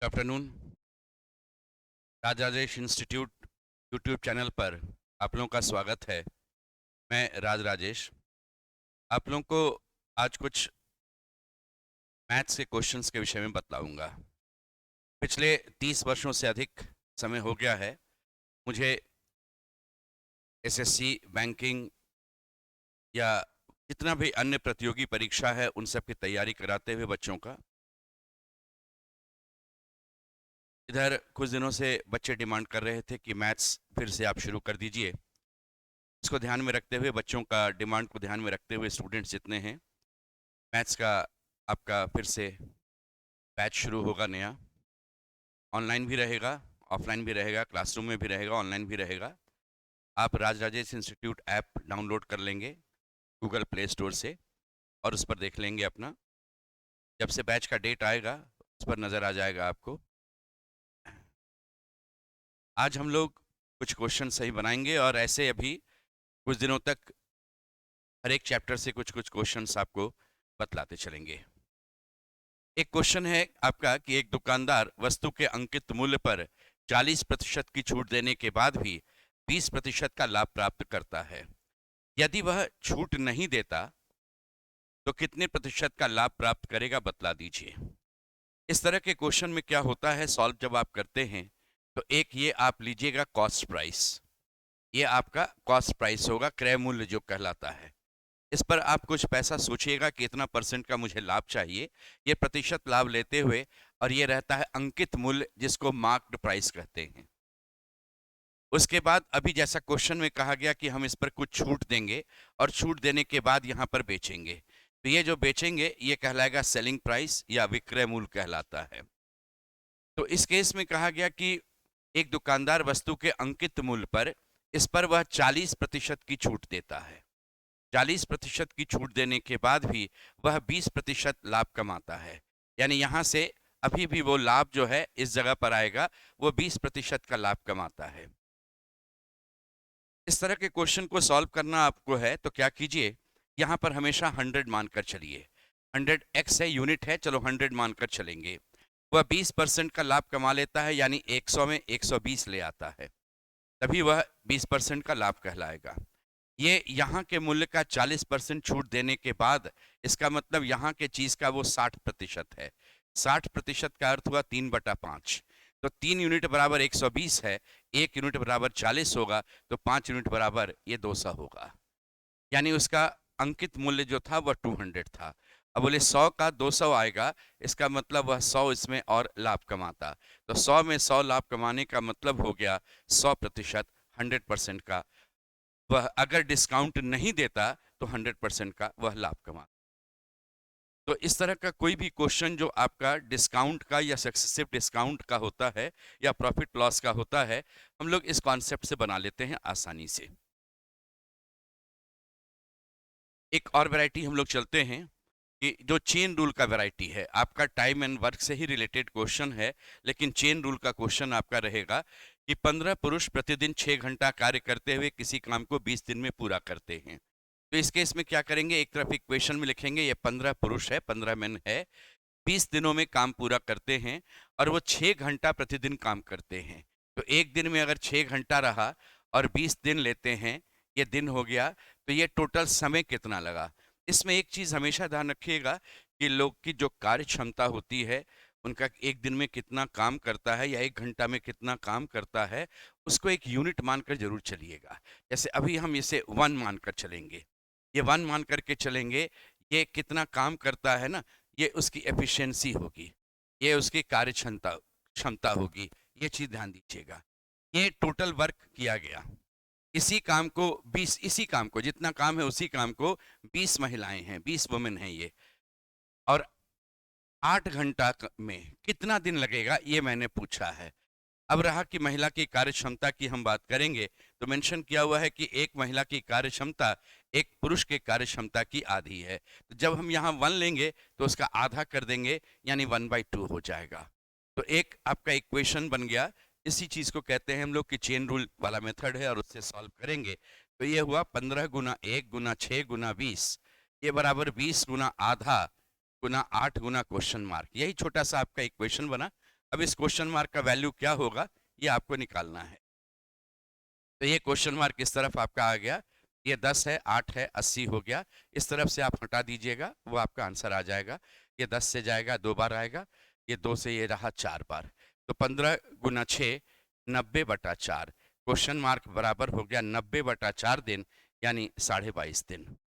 Good afternoon. Rajesh institute YouTube channel पर आप लोगों का स्वागत है। मैं राजेश आप लोगों को आज कुछ मैथ्स के क्वेश्चंस के विषय में बतलाऊंगा। पिछले 30 वर्षों से अधिक समय हो गया है मुझे एसएससी, बैंकिंग या जितना भी अन्य प्रतियोगी परीक्षा है उन सब की तैयारी कराते हुए बच्चों का। इधर कुछ दिनों से बच्चे डिमांड कर रहे थे कि मैथ्स फिर से आप शुरू कर दीजिए। इसको ध्यान में रखते हुए, बच्चों का डिमांड को ध्यान में रखते हुए, स्टूडेंट्स जितने हैं, मैथ्स का आपका फिर से बैच शुरू होगा नया। ऑनलाइन भी रहेगा, ऑफलाइन भी रहेगा, क्लासरूम में भी रहेगा, ऑनलाइन भी रहेगा। आप राजेश इंस्टीट्यूट ऐप डाउनलोड कर लेंगे गूगल प्ले स्टोर से और उस पर देख लेंगे अपना। जब से बैच का डेट आएगा उस पर नज़र आ जाएगा आपको। आज हम लोग कुछ क्वेश्चन सही बनाएंगे और ऐसे अभी कुछ दिनों तक हर एक चैप्टर से कुछ कुछ क्वेश्चंस आपको बतलाते चलेंगे। एक क्वेश्चन है आपका कि एक दुकानदार वस्तु के अंकित मूल्य पर 40% की छूट देने के बाद भी 20% का लाभ प्राप्त करता है। यदि वह छूट नहीं देता तो कितने प्रतिशत का लाभ प्राप्त करेगा, बतला दीजिए। इस तरह के क्वेश्चन में क्या होता है, सॉल्व जब आप करते हैं तो एक ये आप लीजिएगा कॉस्ट प्राइस। ये आपका कॉस्ट प्राइस होगा, क्रय मूल्य जो कहलाता है। इस पर आप कुछ पैसा सोचिएगा कि इतना परसेंट का मुझे लाभ चाहिए, ये प्रतिशत लाभ लेते हुए, और ये रहता है अंकित मूल्य जिसको मार्क्ड प्राइस कहते हैं। उसके बाद अभी जैसा क्वेश्चन में कहा गया कि हम इस पर कुछ छूट देंगे और छूट देने के बाद यहाँ पर बेचेंगे, तो ये जो बेचेंगे ये कहलाएगा सेलिंग प्राइस या विक्रय मूल्य कहलाता है। तो इस केस में कहा गया कि एक दुकानदार वस्तु के अंकित मूल्य पर इस पर वह 40% की छूट देता है। 40% की छूट देने के बाद भी वह 20% लाभ कमाता है। यानी यहां से अभी भी वो लाभ जो है इस जगह पर आएगा, वो 20% का लाभ कमाता है। इस तरह के क्वेश्चन को सॉल्व करना आपको है तो क्या कीजिए, यहां पर हमेशा 100 मानकर चलिए। 100x है, यूनिट है, चलो 100 मानकर चलेंगे। वह 20% का लाभ कमा लेता है, यानी 100 में 120 ले आता है, तभी वह 20% का लाभ कहलाएगा। ये यहाँ के मूल्य का 40% छूट देने के बाद, इसका मतलब यहाँ के चीज का वो 60% है। 60% का अर्थ हुआ 3/5। तो 3 यूनिट बराबर 120 है, 1 यूनिट बराबर 40 होगा, तो 5 यूनिट बराबर ये 200 होगा। यानी उसका अंकित मूल्य जो था वह 200 था। अब बोले 100 का 200 आएगा, इसका मतलब वह 100 इसमें और लाभ कमाता। तो 100 में 100 लाभ कमाने का मतलब हो गया 100%, 100% का। वह अगर डिस्काउंट नहीं देता तो 100% का वह लाभ कमा। तो इस तरह का कोई भी क्वेश्चन जो आपका डिस्काउंट का या सक्सेसिव डिस्काउंट का होता है या प्रॉफिट लॉस का होता है, हम लोग इस कॉन्सेप्ट से बना लेते हैं आसानी से। एक और वैरायटी हम लोग चलते हैं कि जो चेन रूल का वैरायटी है, आपका टाइम एंड वर्क से ही रिलेटेड क्वेश्चन है, लेकिन चेन रूल का क्वेश्चन आपका रहेगा कि 15 पुरुष प्रतिदिन 6 घंटा कार्य करते हुए किसी काम को 20 दिन में पूरा करते हैं। तो इस केस में क्या करेंगे, एक तरफ इक्वेशन में लिखेंगे ये 15 पुरुष है, 15 मेन है, 20 दिनों में काम पूरा करते हैं और वो 6 घंटा प्रतिदिन काम करते हैं। तो एक दिन में अगर 6 घंटा रहा और 20 दिन लेते हैं, ये दिन हो गया, तो ये टोटल समय कितना लगा। इसमें एक चीज हमेशा ध्यान रखिएगा कि लोग की जो कार्य क्षमता होती है, उनका एक दिन में कितना काम करता है या 1 घंटा में कितना काम करता है, उसको एक यूनिट मानकर जरूर चलिएगा। जैसे अभी हम इसे 1 मानकर चलेंगे, ये 1 मान करके चलेंगे, ये कितना काम करता है ना, ये उसकी एफिशिएंसी होगी, ये उसकी कार्य क्षमता क्षमता होगी। ये चीज ध्यान दीजिएगा। ये टोटल वर्क किया गया, इसी काम को 20, इसी काम को जितना काम है उसी काम को 20 महिलाएं हैं, 20 वुमेन हैं ये, और 8 घंटा में कितना दिन लगेगा ये मैंने पूछा है। अब रहा कि महिला की कार्य क्षमता की हम बात करेंगे, तो मेंशन किया हुआ है कि एक महिला की कार्य क्षमता एक पुरुष के कार्य क्षमता की आधी है। तो जब हम यहाँ 1 लेंगे तो उसका आधा कर देंगे, यानी 1/2 हो जाएगा। तो एक आपका इक्वेशन बन गया। इसी चीज को कहते हैं हम लोग कि चेन रूल वाला मेथड है, और उससे सॉल्व करेंगे तो ये हुआ 15 गुना 1 गुना 6 गुना 20, ये बराबर 20 गुना आधा गुना 8 गुना क्वेश्चन मार्क। यही छोटा सा आपका इक्वेशन बना। अब इस क्वेश्चन मार्क का वैल्यू क्या होगा ये आपको निकालना है। तो ये क्वेश्चन मार्क इस तरफ आपका आ गया, ये 10 है, 8 है, 80 हो गया। इस तरफ से आप हटा दीजिएगा, वो आपका आंसर आ जाएगा। ये 10 से जाएगा, 2 बार आएगा, ये 2 से ये रहा 4 बार। तो 15 गुना 6 90/4, क्वेश्चन मार्क बराबर हो गया 90/4 दिन, यानी 22.5 दिन।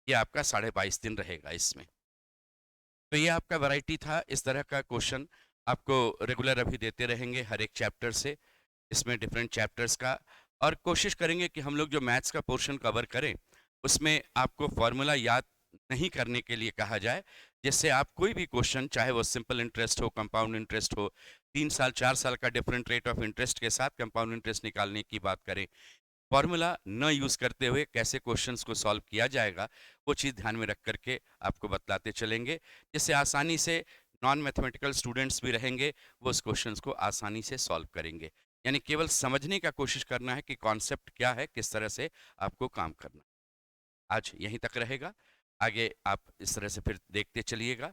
ये आपका 22.5 दिन रहेगा इसमें। तो ये आपका वैरायटी था। इस तरह का क्वेश्चन आपको रेगुलर अभी देते रहेंगे हर एक चैप्टर से, इसमें डिफरेंट चैप्टर्स का। और कोशिश करेंगे कि हम लोग जो मैथ्स का पोर्शन कवर करें उसमें आपको फॉर्मूला याद नहीं करने के लिए कहा जाए, जिससे आप कोई भी क्वेश्चन, चाहे वो सिंपल इंटरेस्ट हो, कंपाउंड इंटरेस्ट हो, 3 साल 4 साल का डिफरेंट रेट ऑफ इंटरेस्ट के साथ कंपाउंड इंटरेस्ट निकालने की बात करें, फॉर्मूला न यूज़ करते हुए कैसे क्वेश्चंस को सॉल्व किया जाएगा, वो चीज़ ध्यान में रख करके आपको बतलाते चलेंगे, जिससे आसानी से नॉन मैथमेटिकल स्टूडेंट्स भी रहेंगे, वो उस क्वेश्चंस को आसानी से सॉल्व करेंगे। यानी केवल समझने का कोशिश करना है कि कॉन्सेप्ट क्या है, किस तरह से आपको काम करना है। आज यहीं तक रहेगा, आगे आप इस तरह से फिर देखते चलिएगा।